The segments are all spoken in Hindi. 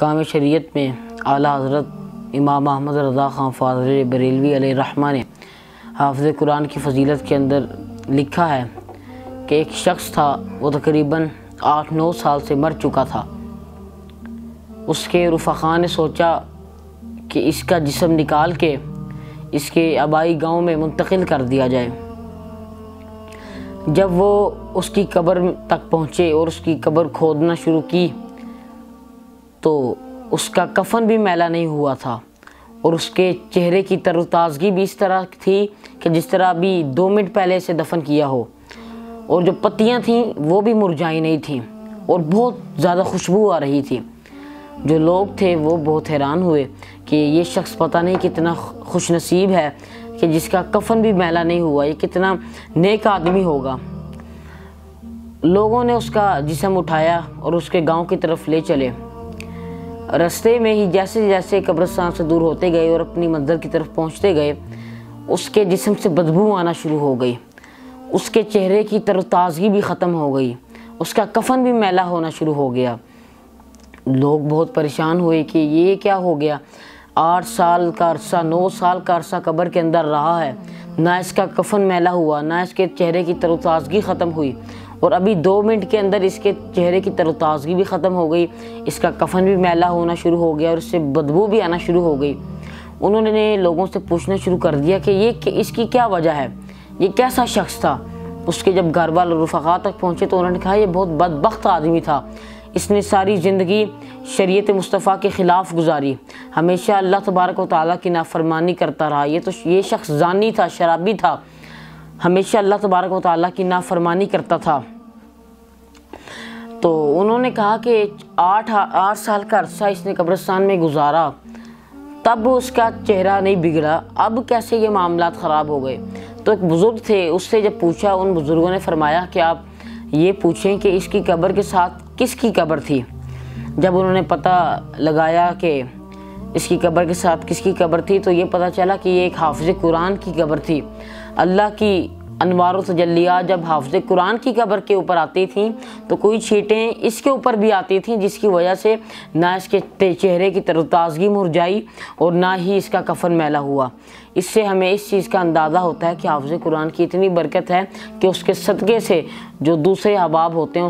अहकाम शरीयत में आला हज़रत इमाम अहमद रज़ा ख़ान फ़ाज़िल बरेलवी अलैहिर्रहमा ने हाफ़िज़ कुरान की फ़जीलत के अंदर लिखा है कि एक शख्स था, वो तकरीबन 8-9 साल से मर चुका था। उसके रुफ़क़ा ने सोचा कि इसका जिस्म निकाल के इसके आबाई गांव में मुंतकिल कर दिया जाए। जब वो उसकी कब्र तक पहुँचे और उसकी कब्र खोदना शुरू की तो उसका कफन भी मैला नहीं हुआ था और उसके चेहरे की तरोताज़गी भी इस तरह थी कि जिस तरह अभी 2 मिनट पहले से दफन किया हो, और जो पत्तियां थीं वो भी मुरझाई नहीं थीं और बहुत ज़्यादा खुशबू आ रही थी। जो लोग थे वो बहुत हैरान हुए कि ये शख्स पता नहीं कितना खुशनसीब है कि जिसका कफन भी मैला नहीं हुआ, ये कितना नेक आदमी होगा। लोगों ने उसका जिस्म उठाया और उसके गांव की तरफ ले चले। रास्ते में ही जैसे जैसे कब्रिस्तान से दूर होते गए और अपनी मंजिल की तरफ पहुंचते गए, उसके जिस्म से बदबू आना शुरू हो गई, उसके चेहरे की तरोताज़गी भी ख़त्म हो गई, उसका कफन भी मैला होना शुरू हो गया। लोग बहुत परेशान हुए कि ये क्या हो गया। 8 साल का अरसा, 9 साल का अरसा कब्र के अंदर रहा है, ना इसका कफन मैला हुआ, ना इसके चेहरे की तरोताज़गी ख़त्म हुई, और अभी 2 मिनट के अंदर इसके चेहरे की तरोताज़गी भी ख़त्म हो गई, इसका कफन भी मैला होना शुरू हो गया और इससे बदबू भी आना शुरू हो गई। उन्होंने लोगों से पूछना शुरू कर दिया कि इसकी क्या वजह है, ये कैसा शख्स था। उसके जब घर वाले रुफ़क़ा तक पहुँचे तो उन्होंने कहा, ये बहुत बदबख्त आदमी था, इसने सारी ज़िंदगी शरीयत मुस्तफ़ा के ख़िलाफ़ गुजारी, हमेशा अल्लाह तबारक व तआला की नाफरमानी करता रहा। ये शख्स ज़ानी था, शराबी था, हमेशा अल्लाह तबारक व तआला की नाफरमानी करता था। तो उन्होंने कहा कि 8 साल का अरसा इसने कब्रिस्तान में गुजारा, तब उसका चेहरा नहीं बिगड़ा, अब कैसे ये मामलात ख़राब हो गए। तो एक बुज़ुर्ग थे, उससे जब पूछा, उन बुज़ुर्गों ने फरमाया कि आप ये पूछें कि इसकी कब्र के साथ किसकी कब्र थी। जब उन्होंने पता लगाया कि इसकी कब्र के साथ किसकी कब्र थी तो ये पता चला कि ये एक हाफ़िज़ कुरान की कब्र थी। अल्लाह की अनवार व तजल्लियात जब हाफ़िज़ कुरान की कब्र के ऊपर आती थीं तो कोई छींटें इसके ऊपर भी आती थीं, जिसकी वजह से ना इसके चेहरे की तरोताज़गी मुरझाई और ना ही इसका कफन मैला हुआ। इससे हमें इस चीज़ का अंदाज़ा होता है कि हाफ़िज़ कुरान की इतनी बरकत है कि उसके सदक़े से जो दूसरे अहबाब होते हैं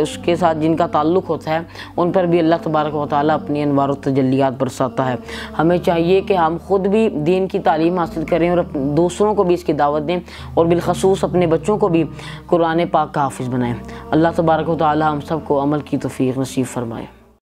उसके साथ जिनका ताल्लुक़ होता है उन पर भी अल्लाह तबारक व तआला अपनी अनवार व तजल्लियात बरसाता है। हमें चाहिए कि हम ख़ुद भी दीन की तालीम हासिल करें और दूसरों को भी इसकी दावत दें और बिलख़सूस अपने बच्चों को भी कुरान पाक का हाफ़िज़ बनाएं। अल्लाह तबारक व तआला हम सब को अमल की तौफ़ीक़ नसीब फ़रमाए।